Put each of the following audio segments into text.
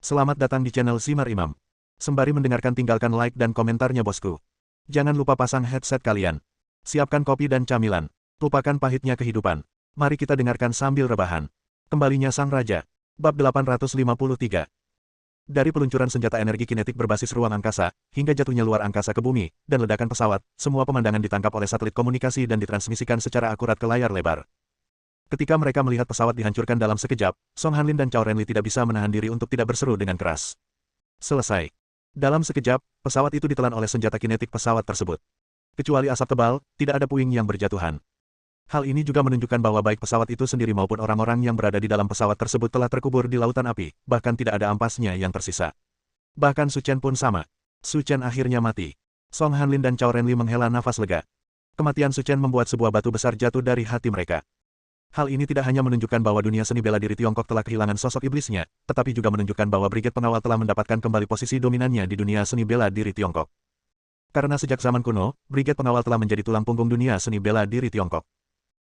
Selamat datang di channel Simar Imam. Sembari mendengarkan tinggalkan like dan komentarnya bosku. Jangan lupa pasang headset kalian. Siapkan kopi dan camilan. Lupakan pahitnya kehidupan. Mari kita dengarkan sambil rebahan. Kembalinya Sang Raja. Bab 853. Dari peluncuran senjata energi kinetik berbasis ruang angkasa, hingga jatuhnya luar angkasa ke bumi, dan ledakan pesawat, semua pemandangan ditangkap oleh satelit komunikasi dan ditransmisikan secara akurat ke layar lebar. Ketika mereka melihat pesawat dihancurkan dalam sekejap, Song Hanlin dan Cao Renli tidak bisa menahan diri untuk tidak berseru dengan keras. Selesai. Dalam sekejap, pesawat itu ditelan oleh senjata kinetik pesawat tersebut. Kecuali asap tebal, tidak ada puing yang berjatuhan. Hal ini juga menunjukkan bahwa baik pesawat itu sendiri maupun orang-orang yang berada di dalam pesawat tersebut telah terkubur di lautan api, bahkan tidak ada ampasnya yang tersisa. Bahkan Su Chen pun sama. Su Chen akhirnya mati. Song Hanlin dan Cao Renli menghela nafas lega. Kematian Su Chen membuat sebuah batu besar jatuh dari hati mereka. Hal ini tidak hanya menunjukkan bahwa dunia seni bela diri Tiongkok telah kehilangan sosok iblisnya, tetapi juga menunjukkan bahwa Brigade Pengawal telah mendapatkan kembali posisi dominannya di dunia seni bela diri Tiongkok. Karena sejak zaman kuno, Brigade Pengawal telah menjadi tulang punggung dunia seni bela diri Tiongkok.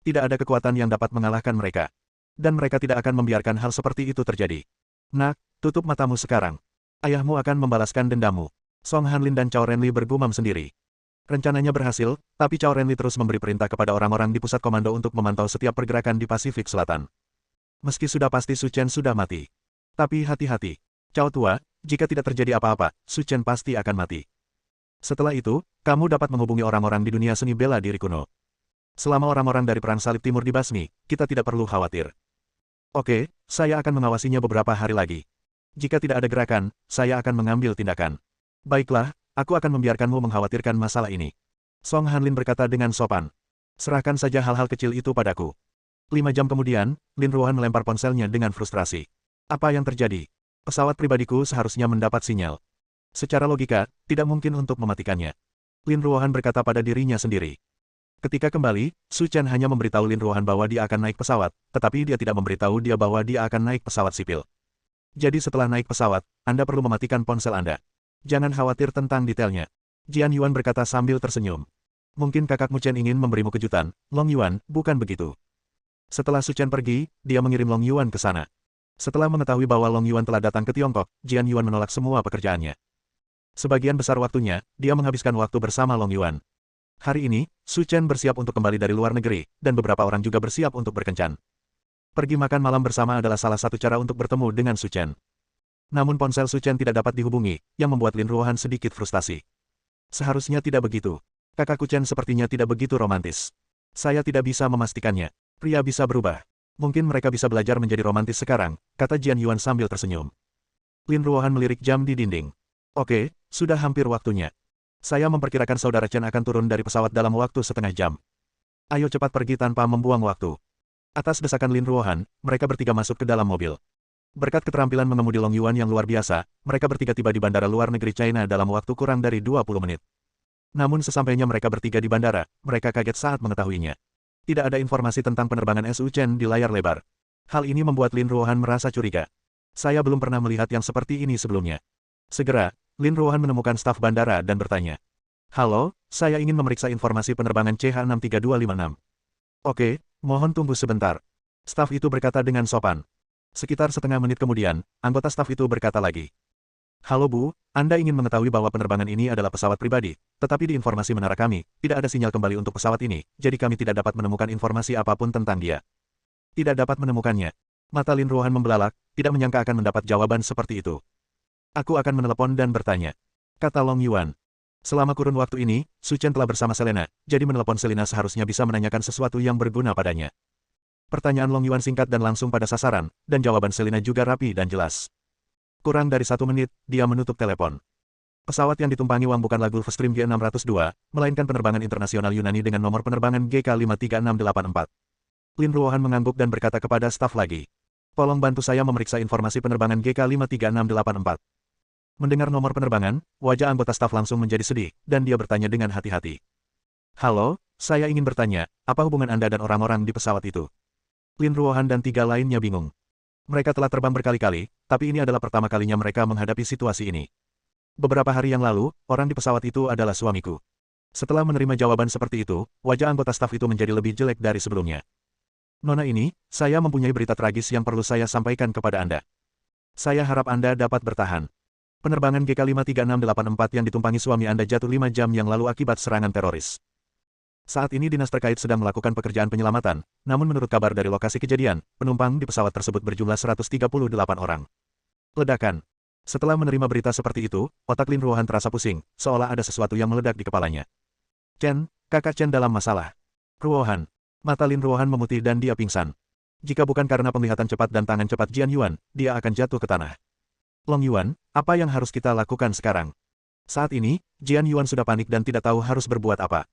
Tidak ada kekuatan yang dapat mengalahkan mereka. Dan mereka tidak akan membiarkan hal seperti itu terjadi. Nak, tutup matamu sekarang. Ayahmu akan membalaskan dendammu. Song Hanlin dan Cao Renli bergumam sendiri. Rencananya berhasil, tapi Cao Renli terus memberi perintah kepada orang-orang di pusat komando untuk memantau setiap pergerakan di Pasifik Selatan. Meski sudah pasti Su Chen sudah mati. Tapi hati-hati. Cao tua, jika tidak terjadi apa-apa, Su Chen pasti akan mati. Setelah itu, kamu dapat menghubungi orang-orang di dunia seni bela diri kuno. Selama orang-orang dari Perang Salib Timur dibasmi, kita tidak perlu khawatir. Oke, saya akan mengawasinya beberapa hari lagi. Jika tidak ada gerakan, saya akan mengambil tindakan. Baiklah, aku akan membiarkanmu mengkhawatirkan masalah ini. Song Hanlin berkata dengan sopan. Serahkan saja hal-hal kecil itu padaku. 5 jam kemudian, Lin Ruohan melempar ponselnya dengan frustrasi. Apa yang terjadi? Pesawat pribadiku seharusnya mendapat sinyal. Secara logika, tidak mungkin untuk mematikannya. Lin Ruohan berkata pada dirinya sendiri. Ketika kembali, Su Chen hanya memberitahu Lin Ruohan bahwa dia akan naik pesawat, tetapi dia tidak memberitahu dia bahwa dia akan naik pesawat sipil. Jadi setelah naik pesawat, Anda perlu mematikan ponsel Anda. Jangan khawatir tentang detailnya. Jian Yuan berkata sambil tersenyum. Mungkin kakakmu Chen ingin memberimu kejutan, Long Yuan, bukan begitu. Setelah Su Chen pergi, dia mengirim Long Yuan ke sana. Setelah mengetahui bahwa Long Yuan telah datang ke Tiongkok, Jian Yuan menolak semua pekerjaannya. Sebagian besar waktunya, dia menghabiskan waktu bersama Long Yuan. Hari ini, Su Chen bersiap untuk kembali dari luar negeri, dan beberapa orang juga bersiap untuk berkencan. Pergi makan malam bersama adalah salah satu cara untuk bertemu dengan Su Chen. Namun ponsel Su Chen tidak dapat dihubungi, yang membuat Lin Ruohan sedikit frustasi. Seharusnya tidak begitu. Kakakku Chen sepertinya tidak begitu romantis. Saya tidak bisa memastikannya. Pria bisa berubah. Mungkin mereka bisa belajar menjadi romantis sekarang, kata Jian Yuan sambil tersenyum. Lin Ruohan melirik jam di dinding. Oke, sudah hampir waktunya. Saya memperkirakan saudara Chen akan turun dari pesawat dalam waktu setengah jam. Ayo cepat pergi tanpa membuang waktu. Atas desakan Lin Ruohan, mereka bertiga masuk ke dalam mobil. Berkat keterampilan mengemudi Long Yuan yang luar biasa, mereka bertiga tiba di bandara luar negeri China dalam waktu kurang dari 20 menit. Namun sesampainya mereka bertiga di bandara, mereka kaget saat mengetahuinya. Tidak ada informasi tentang penerbangan Su Chen di layar lebar. Hal ini membuat Lin Ruohan merasa curiga. Saya belum pernah melihat yang seperti ini sebelumnya. Segera, Lin Ruohan menemukan staf bandara dan bertanya. Halo, saya ingin memeriksa informasi penerbangan CH63256. Oke, mohon tunggu sebentar. Staf itu berkata dengan sopan. Sekitar setengah menit kemudian, anggota staf itu berkata lagi. Halo Bu, Anda ingin mengetahui bahwa penerbangan ini adalah pesawat pribadi, tetapi di informasi menara kami, tidak ada sinyal kembali untuk pesawat ini, jadi kami tidak dapat menemukan informasi apapun tentang dia. Tidak dapat menemukannya. Mata Lin Ruohan membelalak, tidak menyangka akan mendapat jawaban seperti itu. Aku akan menelepon dan bertanya. Kata Long Yuan. Selama kurun waktu ini, Su Chen telah bersama Selena, jadi menelepon Selena seharusnya bisa menanyakan sesuatu yang berguna padanya. Pertanyaan Long Yuan singkat dan langsung pada sasaran, dan jawaban Selena juga rapi dan jelas. Kurang dari 1 menit, dia menutup telepon. Pesawat yang ditumpangi Wang bukanlah Gulfstream G602, melainkan penerbangan internasional Yunani dengan nomor penerbangan GK53684. Lin Ruohan mengangguk dan berkata kepada staf lagi. Tolong bantu saya memeriksa informasi penerbangan GK53684. Mendengar nomor penerbangan, wajah anggota staf langsung menjadi sedih, dan dia bertanya dengan hati-hati. Halo, saya ingin bertanya, apa hubungan Anda dan orang-orang di pesawat itu? Lin Ruohan dan 3 lainnya bingung. Mereka telah terbang berkali-kali, tapi ini adalah pertama kalinya mereka menghadapi situasi ini. Beberapa hari yang lalu, orang di pesawat itu adalah suamiku. Setelah menerima jawaban seperti itu, wajah anggota staf itu menjadi lebih jelek dari sebelumnya. Nona ini, saya mempunyai berita tragis yang perlu saya sampaikan kepada Anda. Saya harap Anda dapat bertahan. Penerbangan GK53684 yang ditumpangi suami Anda jatuh 5 jam yang lalu akibat serangan teroris. Saat ini dinas terkait sedang melakukan pekerjaan penyelamatan, namun menurut kabar dari lokasi kejadian, penumpang di pesawat tersebut berjumlah 138 orang. Ledakan. Setelah menerima berita seperti itu, otak Lin Ruohan terasa pusing, seolah ada sesuatu yang meledak di kepalanya. Chen, kakak Chen dalam masalah. Ruohan. Mata Lin Ruohan memutih dan dia pingsan. Jika bukan karena penglihatan cepat dan tangan cepat Jian Yuan, dia akan jatuh ke tanah. Long Yuan, apa yang harus kita lakukan sekarang? Saat ini, Jian Yuan sudah panik dan tidak tahu harus berbuat apa.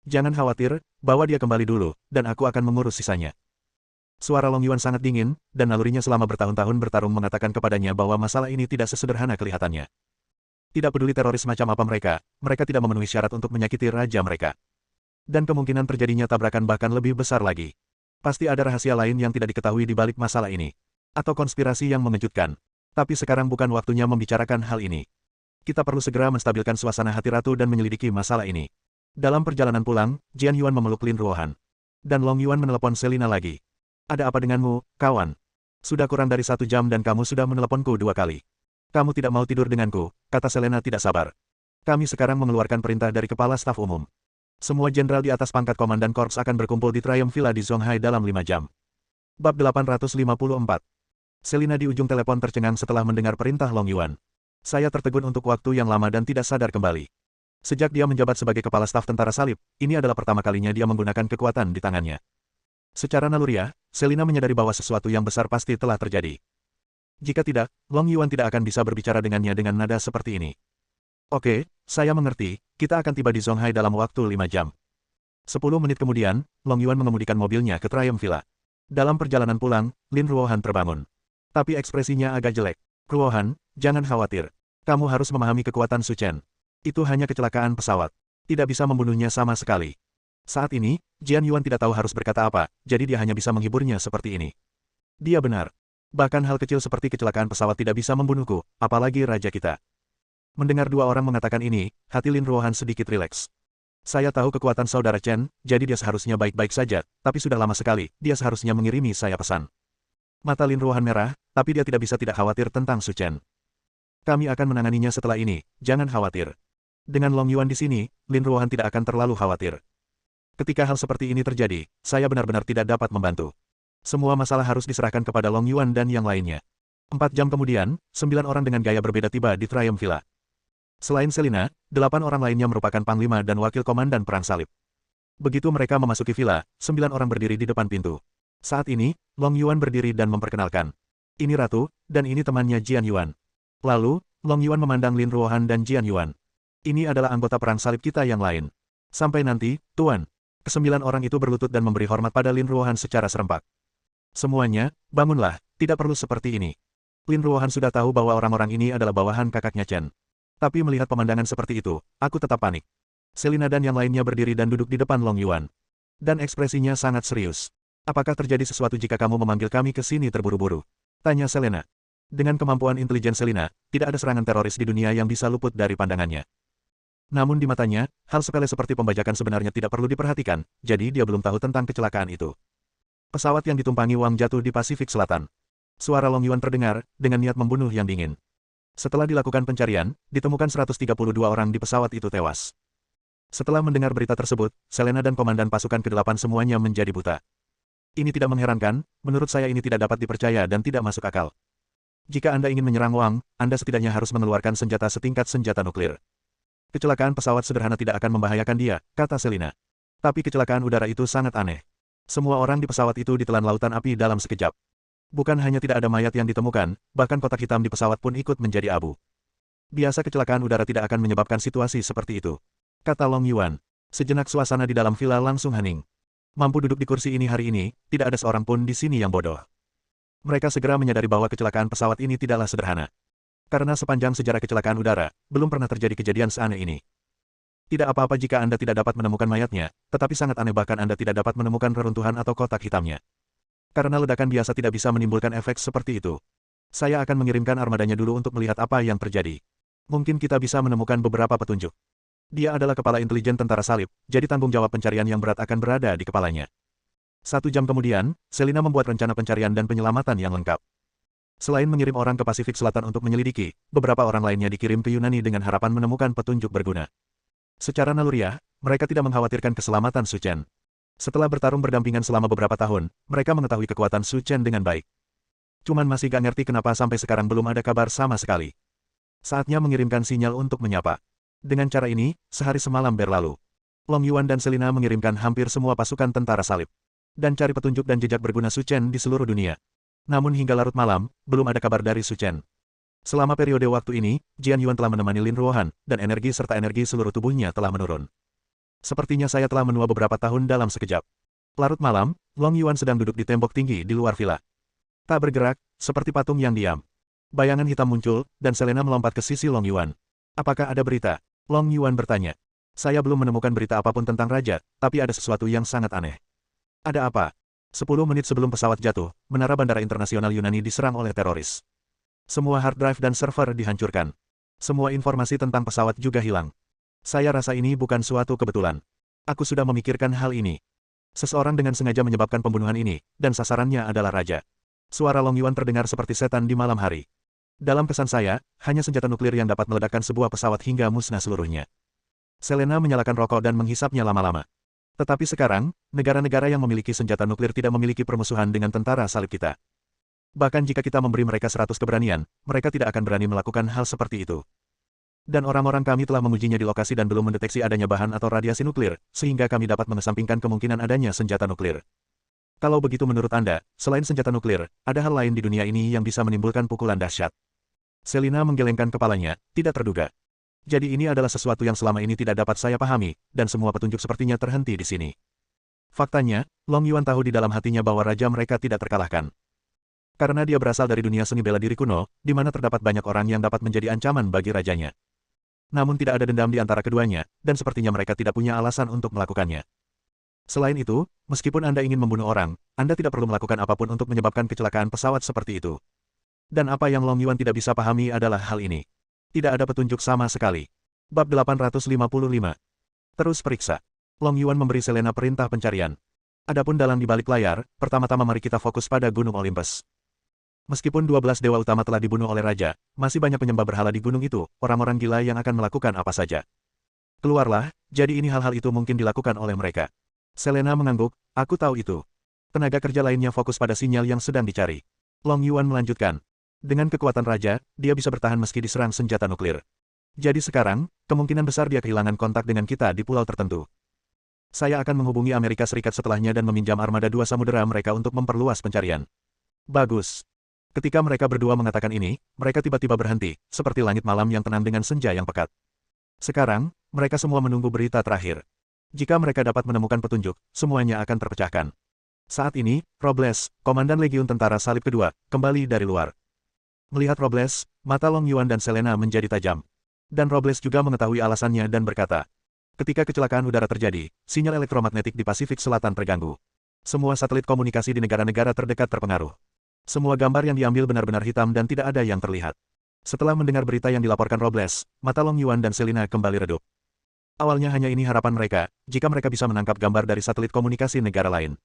Jangan khawatir, bawa dia kembali dulu, dan aku akan mengurus sisanya. Suara Long Yuan sangat dingin, dan nalurinya selama bertahun-tahun bertarung mengatakan kepadanya bahwa masalah ini tidak sesederhana kelihatannya. Tidak peduli teroris macam apa mereka tidak memenuhi syarat untuk menyakiti raja mereka. Dan kemungkinan terjadinya tabrakan bahkan lebih besar lagi. Pasti ada rahasia lain yang tidak diketahui di balik masalah ini. Atau konspirasi yang mengejutkan. Tapi sekarang bukan waktunya membicarakan hal ini. Kita perlu segera menstabilkan suasana hati ratu dan menyelidiki masalah ini. Dalam perjalanan pulang, Jian Yuan memeluk Lin Ruohan. Dan Long Yuan menelepon Selina lagi. Ada apa denganmu, kawan? Sudah kurang dari 1 jam dan kamu sudah meneleponku 2 kali. Kamu tidak mau tidur denganku, kata Selena tidak sabar. Kami sekarang mengeluarkan perintah dari Kepala Staf Umum. Semua jenderal di atas pangkat Komandan Korps akan berkumpul di Triumph Villa di Zonghai dalam 5 jam. Bab 854. Selina di ujung telepon tercengang setelah mendengar perintah Long Yuan. Saya tertegun untuk waktu yang lama dan tidak sadar kembali. Sejak dia menjabat sebagai kepala staf tentara salib, ini adalah pertama kalinya dia menggunakan kekuatan di tangannya. Secara naluriah, Selina menyadari bahwa sesuatu yang besar pasti telah terjadi. Jika tidak, Long Yuan tidak akan bisa berbicara dengannya dengan nada seperti ini. Oke, saya mengerti, kita akan tiba di Zonghai dalam waktu 5 jam. 10 menit kemudian, Long Yuan mengemudikan mobilnya ke Triumph Villa. Dalam perjalanan pulang, Lin Ruohan terbangun. Tapi ekspresinya agak jelek. Ruohan, jangan khawatir. Kamu harus memahami kekuatan Su Chen. Itu hanya kecelakaan pesawat. Tidak bisa membunuhnya sama sekali. Saat ini, Jian Yuan tidak tahu harus berkata apa, jadi dia hanya bisa menghiburnya seperti ini. Dia benar. Bahkan hal kecil seperti kecelakaan pesawat tidak bisa membunuhku, apalagi raja kita. Mendengar 2 orang mengatakan ini, hati Lin Ruohan sedikit rileks. Saya tahu kekuatan saudara Chen, jadi dia seharusnya baik-baik saja, tapi sudah lama sekali, dia seharusnya mengirimi saya pesan. Mata Lin Ruohan merah, tapi dia tidak bisa tidak khawatir tentang Su Chen. Kami akan menanganinya setelah ini, jangan khawatir. Dengan Long Yuan di sini, Lin Ruohan tidak akan terlalu khawatir. Ketika hal seperti ini terjadi, saya benar-benar tidak dapat membantu. Semua masalah harus diserahkan kepada Long Yuan dan yang lainnya. 4 jam kemudian, 9 orang dengan gaya berbeda tiba di Triumph Villa. Selain Selina, 8 orang lainnya merupakan panglima dan wakil komandan perang salib. Begitu mereka memasuki villa, 9 orang berdiri di depan pintu. Saat ini, Long Yuan berdiri dan memperkenalkan. Ini Ratu, dan ini temannya Jian Yuan. Lalu, Long Yuan memandang Lin Ruohan dan Jian Yuan. Ini adalah anggota perang salib kita yang lain. Sampai nanti, Tuan. Ke-9 orang itu berlutut dan memberi hormat pada Lin Ruohan secara serempak. Semuanya, bangunlah, tidak perlu seperti ini. Lin Ruohan sudah tahu bahwa orang-orang ini adalah bawahan kakaknya Chen. Tapi melihat pemandangan seperti itu, aku tetap panik. Selina dan yang lainnya berdiri dan duduk di depan Long Yuan. Dan ekspresinya sangat serius. Apakah terjadi sesuatu jika kamu memanggil kami ke sini terburu-buru? Tanya Selena. Dengan kemampuan intelijen Selina, tidak ada serangan teroris di dunia yang bisa luput dari pandangannya. Namun di matanya, hal sepele seperti pembajakan sebenarnya tidak perlu diperhatikan, jadi dia belum tahu tentang kecelakaan itu. Pesawat yang ditumpangi Wang jatuh di Pasifik Selatan. Suara Long Yuan terdengar, dengan niat membunuh yang dingin. Setelah dilakukan pencarian, ditemukan 132 orang di pesawat itu tewas. Setelah mendengar berita tersebut, Selena dan komandan pasukan ke-8 semuanya menjadi buta. Ini tidak mengherankan, menurut saya ini tidak dapat dipercaya dan tidak masuk akal. Jika Anda ingin menyerang Wang, Anda setidaknya harus mengeluarkan senjata setingkat senjata nuklir. Kecelakaan pesawat sederhana tidak akan membahayakan dia, kata Selina. Tapi kecelakaan udara itu sangat aneh. Semua orang di pesawat itu ditelan lautan api dalam sekejap. Bukan hanya tidak ada mayat yang ditemukan, bahkan kotak hitam di pesawat pun ikut menjadi abu. Biasa kecelakaan udara tidak akan menyebabkan situasi seperti itu, kata Long Yuan. Sejenak suasana di dalam villa langsung hening. Mampu duduk di kursi ini hari ini, tidak ada seorang pun di sini yang bodoh. Mereka segera menyadari bahwa kecelakaan pesawat ini tidaklah sederhana. Karena sepanjang sejarah kecelakaan udara, belum pernah terjadi kejadian seaneh ini. Tidak apa-apa jika Anda tidak dapat menemukan mayatnya, tetapi sangat aneh bahkan Anda tidak dapat menemukan reruntuhan atau kotak hitamnya. Karena ledakan biasa tidak bisa menimbulkan efek seperti itu. Saya akan mengirimkan armadanya dulu untuk melihat apa yang terjadi. Mungkin kita bisa menemukan beberapa petunjuk. Dia adalah kepala intelijen tentara salib, jadi tanggung jawab pencarian yang berat akan berada di kepalanya. 1 jam kemudian, Selina membuat rencana pencarian dan penyelamatan yang lengkap. Selain mengirim orang ke Pasifik Selatan untuk menyelidiki, beberapa orang lainnya dikirim ke Yunani dengan harapan menemukan petunjuk berguna. Secara naluriah, mereka tidak mengkhawatirkan keselamatan Su Chen. Setelah bertarung berdampingan selama beberapa tahun, mereka mengetahui kekuatan Su Chen dengan baik. Cuman masih gak ngerti kenapa sampai sekarang belum ada kabar sama sekali. Saatnya mengirimkan sinyal untuk menyapa. Dengan cara ini, sehari semalam berlalu. Long Yuan dan Selina mengirimkan hampir semua pasukan tentara salib. Dan cari petunjuk dan jejak berguna Su Chen di seluruh dunia. Namun hingga larut malam, belum ada kabar dari Su Chen. Selama periode waktu ini, Jian Yuan telah menemani Lin Ruohan, dan energi serta energi seluruh tubuhnya telah menurun. Sepertinya saya telah menua beberapa tahun dalam sekejap. Larut malam, Long Yuan sedang duduk di tembok tinggi di luar villa. Tak bergerak, seperti patung yang diam. Bayangan hitam muncul, dan Selena melompat ke sisi Long Yuan. Apakah ada berita? Long Yuan bertanya. Saya belum menemukan berita apapun tentang raja, tapi ada sesuatu yang sangat aneh. Ada apa? 10 menit sebelum pesawat jatuh, menara bandara internasional Yunani diserang oleh teroris. Semua hard drive dan server dihancurkan. Semua informasi tentang pesawat juga hilang. Saya rasa ini bukan suatu kebetulan. Aku sudah memikirkan hal ini. Seseorang dengan sengaja menyebabkan pembunuhan ini, dan sasarannya adalah raja. Suara Long Yuan terdengar seperti setan di malam hari. Dalam kesan saya, hanya senjata nuklir yang dapat meledakkan sebuah pesawat hingga musnah seluruhnya. Selena menyalakan rokok dan menghisapnya lama-lama. Tetapi sekarang, negara-negara yang memiliki senjata nuklir tidak memiliki permusuhan dengan tentara salib kita. Bahkan jika kita memberi mereka 100 keberanian, mereka tidak akan berani melakukan hal seperti itu. Dan orang-orang kami telah mengujinya di lokasi dan belum mendeteksi adanya bahan atau radiasi nuklir, sehingga kami dapat mengesampingkan kemungkinan adanya senjata nuklir. Kalau begitu menurut Anda, selain senjata nuklir, ada hal lain di dunia ini yang bisa menimbulkan pukulan dahsyat. Selina menggelengkan kepalanya, tidak terduga. Jadi ini adalah sesuatu yang selama ini tidak dapat saya pahami, dan semua petunjuk sepertinya terhenti di sini. Faktanya, Long Yuan tahu di dalam hatinya bahwa raja mereka tidak terkalahkan. Karena dia berasal dari dunia seni bela diri kuno, di mana terdapat banyak orang yang dapat menjadi ancaman bagi rajanya. Namun tidak ada dendam di antara keduanya, dan sepertinya mereka tidak punya alasan untuk melakukannya. Selain itu, meskipun Anda ingin membunuh orang, Anda tidak perlu melakukan apapun untuk menyebabkan kecelakaan pesawat seperti itu. Dan apa yang Long Yuan tidak bisa pahami adalah hal ini. Tidak ada petunjuk sama sekali. Bab 855. Terus periksa. Long Yuan memberi Selena perintah pencarian. Adapun dalang di balik layar, pertama-tama mari kita fokus pada Gunung Olympus. Meskipun 12 dewa utama telah dibunuh oleh raja, masih banyak penyembah berhala di gunung itu, orang-orang gila yang akan melakukan apa saja. Keluarlah, jadi ini hal-hal itu mungkin dilakukan oleh mereka. Selena mengangguk, aku tahu itu. Tenaga kerja lainnya fokus pada sinyal yang sedang dicari. Long Yuan melanjutkan. Dengan kekuatan raja, dia bisa bertahan meski diserang senjata nuklir. Jadi sekarang, kemungkinan besar dia kehilangan kontak dengan kita di pulau tertentu. Saya akan menghubungi Amerika Serikat setelahnya dan meminjam armada 2 samudera mereka untuk memperluas pencarian. Bagus. Ketika mereka berdua mengatakan ini, mereka tiba-tiba berhenti, seperti langit malam yang tenang dengan senja yang pekat. Sekarang, mereka semua menunggu berita terakhir. Jika mereka dapat menemukan petunjuk, semuanya akan terpecahkan. Saat ini, Robles, Komandan Legiun Tentara Salib Kedua, kembali dari luar. Melihat Robles, mata Long Yuan dan Selena menjadi tajam. Dan Robles juga mengetahui alasannya dan berkata, ketika kecelakaan udara terjadi, sinyal elektromagnetik di Pasifik Selatan terganggu. Semua satelit komunikasi di negara-negara terdekat terpengaruh. Semua gambar yang diambil benar-benar hitam dan tidak ada yang terlihat. Setelah mendengar berita yang dilaporkan Robles, mata Long Yuan dan Selena kembali redup. Awalnya hanya ini harapan mereka, jika mereka bisa menangkap gambar dari satelit komunikasi negara lain.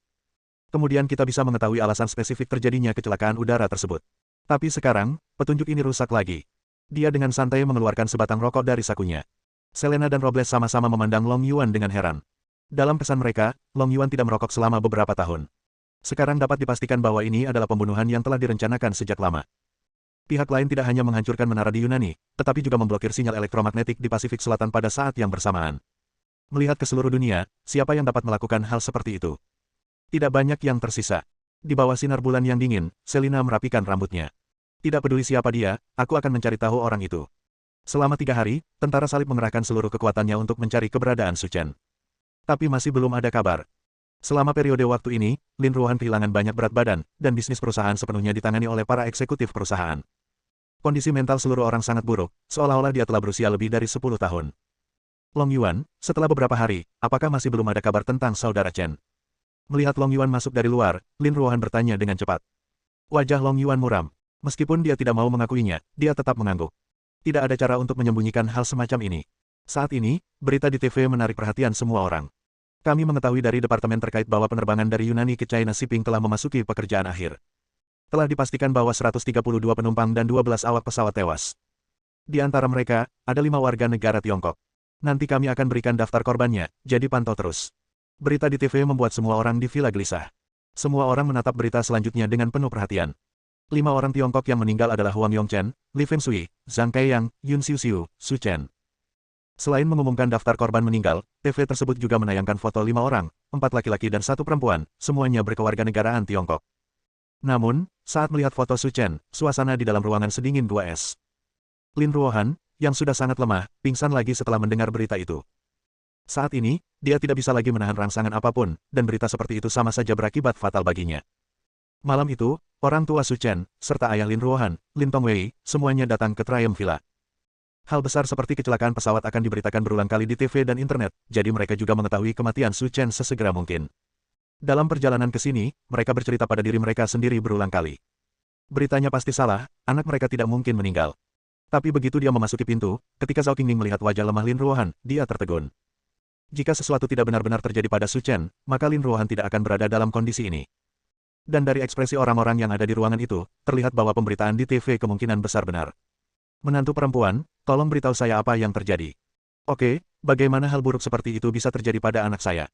Kemudian kita bisa mengetahui alasan spesifik terjadinya kecelakaan udara tersebut. Tapi sekarang, petunjuk ini rusak lagi. Dia dengan santai mengeluarkan sebatang rokok dari sakunya. Selena dan Robles sama-sama memandang Long Yuan dengan heran. Dalam kesan mereka, Long Yuan tidak merokok selama beberapa tahun. Sekarang dapat dipastikan bahwa ini adalah pembunuhan yang telah direncanakan sejak lama. Pihak lain tidak hanya menghancurkan menara di Yunani, tetapi juga memblokir sinyal elektromagnetik di Pasifik Selatan pada saat yang bersamaan. Melihat ke seluruh dunia, siapa yang dapat melakukan hal seperti itu? Tidak banyak yang tersisa. Di bawah sinar bulan yang dingin, Selina merapikan rambutnya. Tidak peduli siapa dia, aku akan mencari tahu orang itu. Selama 3 hari, tentara salib mengerahkan seluruh kekuatannya untuk mencari keberadaan Su Chen. Tapi masih belum ada kabar. Selama periode waktu ini, Lin Ruohan kehilangan banyak berat badan, dan bisnis perusahaan sepenuhnya ditangani oleh para eksekutif perusahaan. Kondisi mental seluruh orang sangat buruk, seolah-olah dia telah berusia lebih dari 10 tahun. Long Yuan, setelah beberapa hari, apakah masih belum ada kabar tentang saudara Chen? Melihat Long Yuan masuk dari luar, Lin Ruohan bertanya dengan cepat. Wajah Long Yuan muram. Meskipun dia tidak mau mengakuinya, dia tetap mengangguk. Tidak ada cara untuk menyembunyikan hal semacam ini. Saat ini, berita di TV menarik perhatian semua orang. Kami mengetahui dari departemen terkait bahwa penerbangan dari Yunani ke China Shipping telah memasuki pekerjaan akhir. Telah dipastikan bahwa 132 penumpang dan 12 awak pesawat tewas. Di antara mereka, ada 5 warga negara Tiongkok. Nanti kami akan berikan daftar korbannya, jadi pantau terus. Berita di TV membuat semua orang di villa gelisah. Semua orang menatap berita selanjutnya dengan penuh perhatian. 5 orang Tiongkok yang meninggal adalah Huang Yongchen, Li Fengshui, Zhang Keiyang, Yun Xiuxiu, Su Chen. Selain mengumumkan daftar korban meninggal, TV tersebut juga menayangkan foto 5 orang, 4 laki-laki dan 1 perempuan, semuanya berkewarganegaraan Tiongkok. Namun, saat melihat foto Su Chen, suasana di dalam ruangan sedingin 2 es. Lin Ruohan, yang sudah sangat lemah, pingsan lagi setelah mendengar berita itu. Saat ini, dia tidak bisa lagi menahan rangsangan apapun, dan berita seperti itu sama saja berakibat fatal baginya. Malam itu, orang tua Su Chen, serta ayah Lin Ruohan, Lin Tongwei, semuanya datang ke Triumph Villa. Hal besar seperti kecelakaan pesawat akan diberitakan berulang kali di TV dan internet, jadi mereka juga mengetahui kematian Su Chen sesegera mungkin. Dalam perjalanan ke sini, mereka bercerita pada diri mereka sendiri berulang kali. Beritanya pasti salah, anak mereka tidak mungkin meninggal. Tapi begitu dia memasuki pintu, ketika Zhao Qingning melihat wajah lemah Lin Ruohan, dia tertegun. Jika sesuatu tidak benar-benar terjadi pada Su Chen, maka Lin Ruohan tidak akan berada dalam kondisi ini. Dan dari ekspresi orang-orang yang ada di ruangan itu, terlihat bahwa pemberitaan di TV kemungkinan besar benar. Menantu perempuan, tolong beritahu saya apa yang terjadi. Oke, bagaimana hal buruk seperti itu bisa terjadi pada anak saya?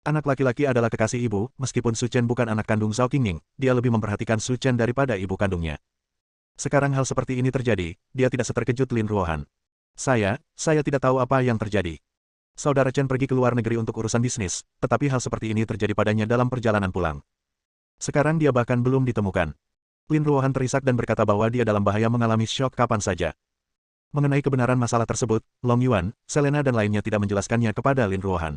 Anak laki-laki adalah kekasih ibu, meskipun Su Chen bukan anak kandung Zhao Qingning, dia lebih memperhatikan Su Chen daripada ibu kandungnya. Sekarang hal seperti ini terjadi, dia tidak seterkejut Lin Ruohan. Saya tidak tahu apa yang terjadi. Saudara Chen pergi ke luar negeri untuk urusan bisnis, tetapi hal seperti ini terjadi padanya dalam perjalanan pulang. Sekarang dia bahkan belum ditemukan. Lin Ruohan terisak dan berkata bahwa dia dalam bahaya mengalami syok kapan saja. Mengenai kebenaran masalah tersebut, Long Yuan, Selena dan lainnya tidak menjelaskannya kepada Lin Ruohan.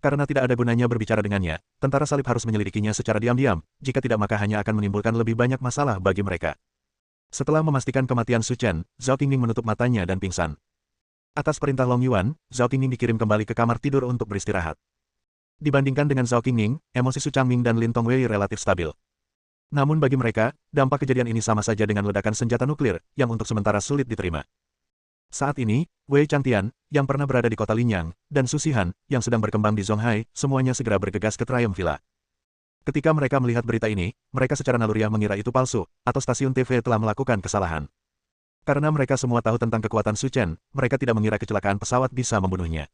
Karena tidak ada gunanya berbicara dengannya, tentara salib harus menyelidikinya secara diam-diam, jika tidak maka hanya akan menimbulkan lebih banyak masalah bagi mereka. Setelah memastikan kematian Su Chen, Zhao Qingning menutup matanya dan pingsan. Atas perintah Long Yuan, Zhao Qingning dikirim kembali ke kamar tidur untuk beristirahat. Dibandingkan dengan Zhao Qingning, emosi Su Changming dan Lin Tongwei relatif stabil. Namun bagi mereka, dampak kejadian ini sama saja dengan ledakan senjata nuklir, yang untuk sementara sulit diterima. Saat ini, Wei Changtian, yang pernah berada di kota Linyang, dan Su Shihan, yang sedang berkembang di Zonghai, semuanya segera bergegas ke Triumph Villa. Ketika mereka melihat berita ini, mereka secara naluriah mengira itu palsu, atau stasiun TV telah melakukan kesalahan. Karena mereka semua tahu tentang kekuatan Su Chen, mereka tidak mengira kecelakaan pesawat bisa membunuhnya.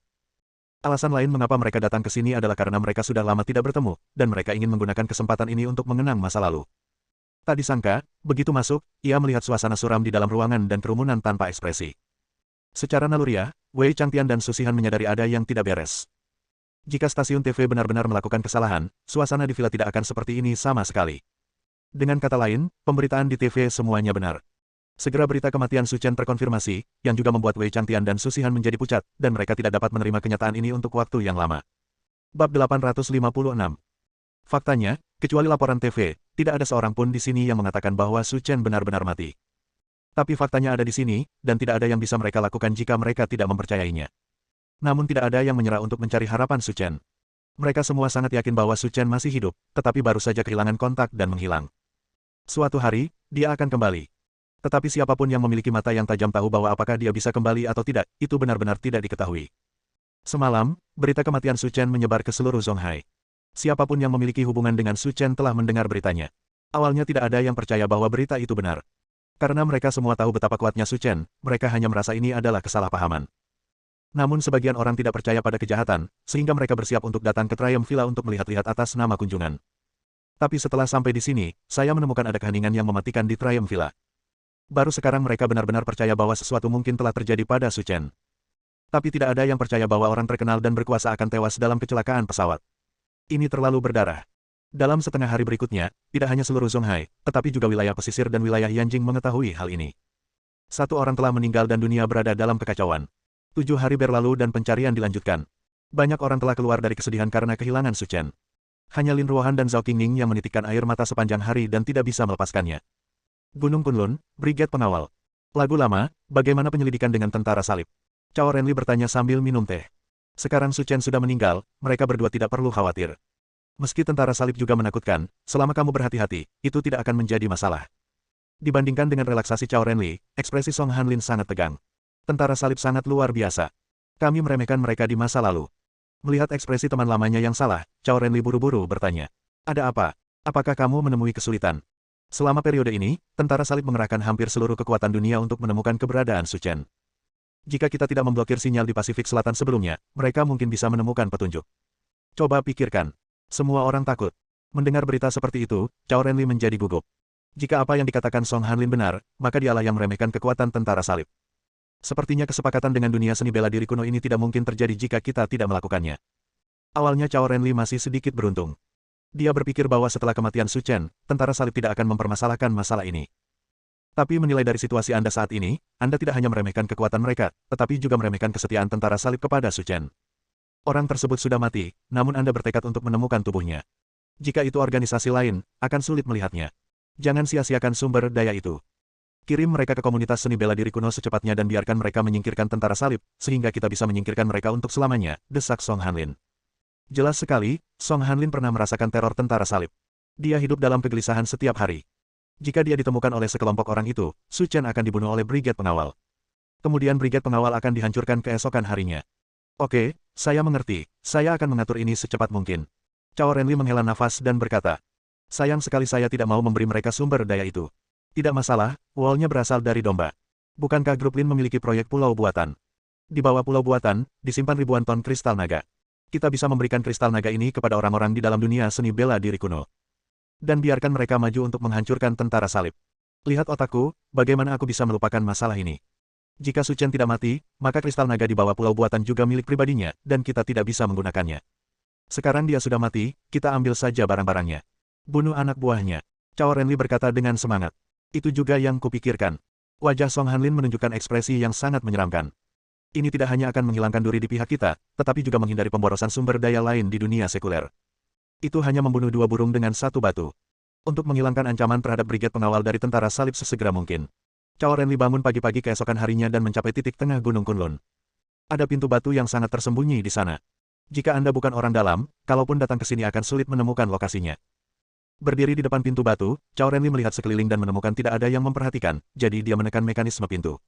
Alasan lain mengapa mereka datang ke sini adalah karena mereka sudah lama tidak bertemu, dan mereka ingin menggunakan kesempatan ini untuk mengenang masa lalu. Tak disangka, begitu masuk, ia melihat suasana suram di dalam ruangan dan kerumunan tanpa ekspresi. Secara naluriah, Wei Changtian dan Su Shihan menyadari ada yang tidak beres. Jika stasiun TV benar-benar melakukan kesalahan, suasana di villa tidak akan seperti ini sama sekali. Dengan kata lain, pemberitaan di TV semuanya benar. Segera berita kematian Su Chen terkonfirmasi, yang juga membuat Wei Changtian dan Su Shihan menjadi pucat, dan mereka tidak dapat menerima kenyataan ini untuk waktu yang lama. Bab 856. Faktanya, kecuali laporan TV, tidak ada seorang pun di sini yang mengatakan bahwa Su Chen benar-benar mati. Tapi faktanya ada di sini, dan tidak ada yang bisa mereka lakukan jika mereka tidak mempercayainya. Namun tidak ada yang menyerah untuk mencari harapan Su Chen. Mereka semua sangat yakin bahwa Su Chen masih hidup, tetapi baru saja kehilangan kontak dan menghilang. Suatu hari, dia akan kembali. Tetapi siapapun yang memiliki mata yang tajam tahu bahwa apakah dia bisa kembali atau tidak, itu benar-benar tidak diketahui. Semalam, berita kematian Su Chen menyebar ke seluruh Zonghai. Siapapun yang memiliki hubungan dengan Su Chen telah mendengar beritanya. Awalnya tidak ada yang percaya bahwa berita itu benar. Karena mereka semua tahu betapa kuatnya Su Chen, mereka hanya merasa ini adalah kesalahpahaman. Namun sebagian orang tidak percaya pada kejahatan, sehingga mereka bersiap untuk datang ke Triumph Villa untuk melihat-lihat atas nama kunjungan. Tapi setelah sampai di sini, saya menemukan ada keheningan yang mematikan di Triumph Villa. Baru sekarang mereka benar-benar percaya bahwa sesuatu mungkin telah terjadi pada Su Chen. Tapi tidak ada yang percaya bahwa orang terkenal dan berkuasa akan tewas dalam kecelakaan pesawat. Ini terlalu berdarah. Dalam setengah hari berikutnya, tidak hanya seluruh Zonghai, tetapi juga wilayah pesisir dan wilayah Yanjing mengetahui hal ini. 1 orang telah meninggal dan dunia berada dalam kekacauan. 7 hari berlalu dan pencarian dilanjutkan. Banyak orang telah keluar dari kesedihan karena kehilangan Su Chen. Hanya Lin Ruohan dan Zhao Qingning yang menitikkan air mata sepanjang hari dan tidak bisa melepaskannya. Gunung Kunlun, Brigade Pengawal. Lagu lama, bagaimana penyelidikan dengan tentara salib? Cao Renli bertanya sambil minum teh. Sekarang Su Chen sudah meninggal, mereka berdua tidak perlu khawatir. Meski tentara salib juga menakutkan, selama kamu berhati-hati, itu tidak akan menjadi masalah. Dibandingkan dengan relaksasi Cao Renli, ekspresi Song Hanlin sangat tegang. Tentara salib sangat luar biasa. Kami meremehkan mereka di masa lalu. Melihat ekspresi teman lamanya yang salah, Cao Renli buru-buru bertanya. Ada apa? Apakah kamu menemui kesulitan? Selama periode ini, tentara salib mengerahkan hampir seluruh kekuatan dunia untuk menemukan keberadaan Su Chen. Jika kita tidak memblokir sinyal di Pasifik Selatan sebelumnya, mereka mungkin bisa menemukan petunjuk. Coba pikirkan. Semua orang takut. Mendengar berita seperti itu, Cao Renli menjadi gugup. Jika apa yang dikatakan Song Hanlin benar, maka dialah yang meremehkan kekuatan tentara salib. Sepertinya kesepakatan dengan dunia seni bela diri kuno ini tidak mungkin terjadi jika kita tidak melakukannya. Awalnya Cao Renli masih sedikit beruntung. Dia berpikir bahwa setelah kematian Su Chen, tentara salib tidak akan mempermasalahkan masalah ini. Tapi menilai dari situasi Anda saat ini, Anda tidak hanya meremehkan kekuatan mereka, tetapi juga meremehkan kesetiaan tentara salib kepada Su Chen. Orang tersebut sudah mati, namun Anda bertekad untuk menemukan tubuhnya. Jika itu organisasi lain, akan sulit melihatnya. Jangan sia-siakan sumber daya itu. Kirim mereka ke komunitas seni bela diri kuno secepatnya dan biarkan mereka menyingkirkan tentara salib, sehingga kita bisa menyingkirkan mereka untuk selamanya, desak Song Hanlin. Jelas sekali, Song Hanlin pernah merasakan teror tentara salib. Dia hidup dalam kegelisahan setiap hari. Jika dia ditemukan oleh sekelompok orang itu, Su Chen akan dibunuh oleh Brigade Pengawal. Kemudian Brigade Pengawal akan dihancurkan keesokan harinya. Oke, saya mengerti. Saya akan mengatur ini secepat mungkin. Cao Renli menghela nafas dan berkata, sayang sekali saya tidak mau memberi mereka sumber daya itu. Tidak masalah, wall-nya berasal dari domba. Bukankah grup Lin memiliki proyek pulau buatan? Di bawah pulau buatan, disimpan ribuan ton kristal naga. Kita bisa memberikan kristal naga ini kepada orang-orang di dalam dunia seni bela diri kuno. Dan biarkan mereka maju untuk menghancurkan tentara salib. Lihat otakku, bagaimana aku bisa melupakan masalah ini. Jika Su Chen tidak mati, maka kristal naga di bawah pulau buatan juga milik pribadinya, dan kita tidak bisa menggunakannya. Sekarang dia sudah mati, kita ambil saja barang-barangnya. Bunuh anak buahnya. Cao Renli berkata dengan semangat. Itu juga yang kupikirkan. Wajah Song Hanlin menunjukkan ekspresi yang sangat menyeramkan. Ini tidak hanya akan menghilangkan duri di pihak kita, tetapi juga menghindari pemborosan sumber daya lain di dunia sekuler. Itu hanya membunuh dua burung dengan satu batu. Untuk menghilangkan ancaman terhadap Brigade Pengawal dari tentara salib sesegera mungkin. Cao Renli bangun pagi-pagi keesokan harinya dan mencapai titik tengah Gunung Kunlun. Ada pintu batu yang sangat tersembunyi di sana. Jika Anda bukan orang dalam, kalaupun datang ke sini akan sulit menemukan lokasinya. Berdiri di depan pintu batu, Cao Renli melihat sekeliling dan menemukan tidak ada yang memperhatikan, jadi dia menekan mekanisme pintu.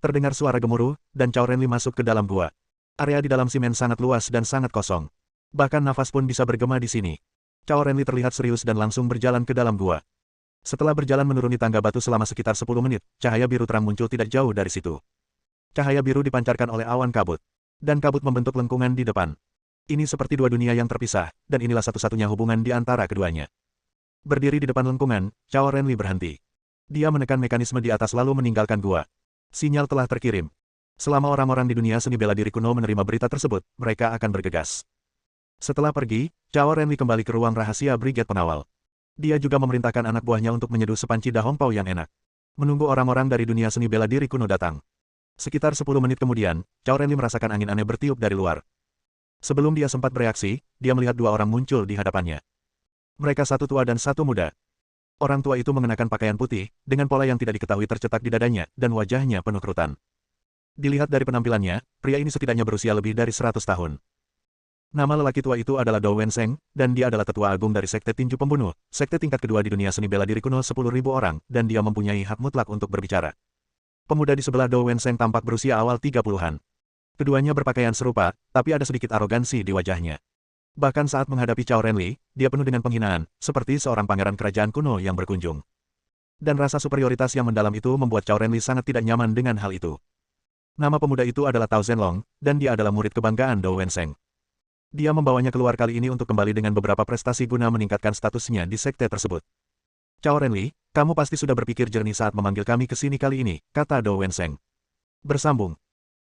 Terdengar suara gemuruh, dan Cao Renli masuk ke dalam gua. Area di dalam simen sangat luas dan sangat kosong. Bahkan nafas pun bisa bergema di sini. Cao Renli terlihat serius dan langsung berjalan ke dalam gua. Setelah berjalan menuruni tangga batu selama sekitar 10 menit, cahaya biru terang muncul tidak jauh dari situ. Cahaya biru dipancarkan oleh awan kabut. Dan kabut membentuk lengkungan di depan. Ini seperti dua dunia yang terpisah, dan inilah satu-satunya hubungan di antara keduanya. Berdiri di depan lengkungan, Cao Renli berhenti. Dia menekan mekanisme di atas lalu meninggalkan gua. Sinyal telah terkirim. Selama orang-orang di dunia seni bela diri kuno menerima berita tersebut, mereka akan bergegas. Setelah pergi, Cao Renli kembali ke ruang rahasia Brigade Pengawal. Dia juga memerintahkan anak buahnya untuk menyeduh sepanci dahongpao yang enak. Menunggu orang-orang dari dunia seni bela diri kuno datang. Sekitar 10 menit kemudian, Cao Renli merasakan angin aneh bertiup dari luar. Sebelum dia sempat bereaksi, dia melihat dua orang muncul di hadapannya. Mereka satu tua dan satu muda. Orang tua itu mengenakan pakaian putih, dengan pola yang tidak diketahui tercetak di dadanya, dan wajahnya penuh kerutan. Dilihat dari penampilannya, pria ini setidaknya berusia lebih dari 100 tahun. Nama lelaki tua itu adalah Dou Wenseng, dan dia adalah tetua agung dari Sekte Tinju Pembunuh, sekte tingkat kedua di dunia seni bela diri kuno 10.000 orang, dan dia mempunyai hak mutlak untuk berbicara. Pemuda di sebelah Dou Wenseng tampak berusia awal 30-an. Keduanya berpakaian serupa, tapi ada sedikit arogansi di wajahnya. Bahkan saat menghadapi Cao Renli, dia penuh dengan penghinaan, seperti seorang pangeran kerajaan kuno yang berkunjung. Dan rasa superioritas yang mendalam itu membuat Cao Renli sangat tidak nyaman dengan hal itu. Nama pemuda itu adalah Tao Zhenlong, dan dia adalah murid kebanggaan Dou Wenseng. Dia membawanya keluar kali ini untuk kembali dengan beberapa prestasi guna meningkatkan statusnya di sekte tersebut. Cao Renli, kamu pasti sudah berpikir jernih saat memanggil kami ke sini kali ini, kata Dou Wenseng. Bersambung,